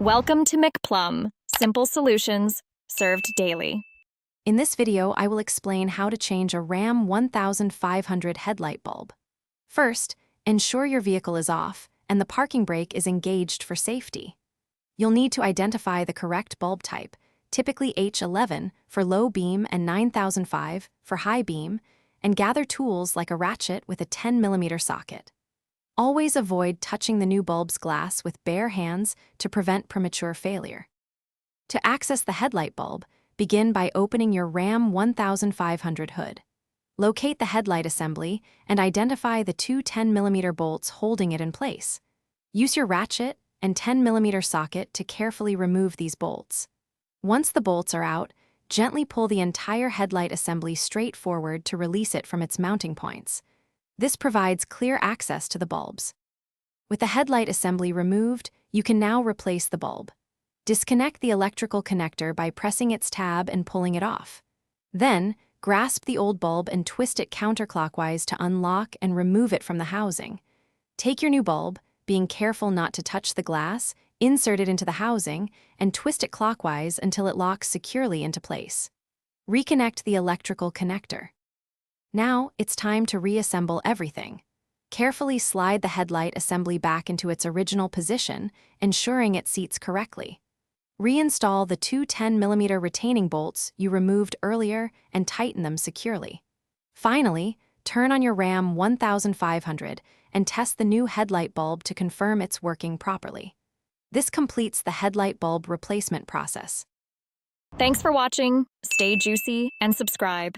Welcome to McPlum, simple solutions served daily. In this video, I will explain how to change a Ram 1500 headlight bulb. First, ensure your vehicle is off and the parking brake is engaged for safety. You'll need to identify the correct bulb type, typically H11 for low beam and 9005 for high beam, and gather tools like a ratchet with a 10mm socket. Always avoid touching the new bulb's glass with bare hands to prevent premature failure. To access the headlight bulb, begin by opening your Ram 1500 hood. Locate the headlight assembly and identify the two 10mm bolts holding it in place. Use your ratchet and 10mm socket to carefully remove these bolts. Once the bolts are out, gently pull the entire headlight assembly straight forward to release it from its mounting points. This provides clear access to the bulbs. With the headlight assembly removed, you can now replace the bulb. Disconnect the electrical connector by pressing its tab and pulling it off. Then, grasp the old bulb and twist it counterclockwise to unlock and remove it from the housing. Take your new bulb, being careful not to touch the glass, insert it into the housing, and twist it clockwise until it locks securely into place. Reconnect the electrical connector. Now, it's time to reassemble everything. Carefully slide the headlight assembly back into its original position, ensuring it seats correctly. Reinstall the two 10mm retaining bolts you removed earlier and tighten them securely. Finally, turn on your Ram 1500 and test the new headlight bulb to confirm it's working properly. This completes the headlight bulb replacement process. Thanks for watching. Stay juicy and subscribe.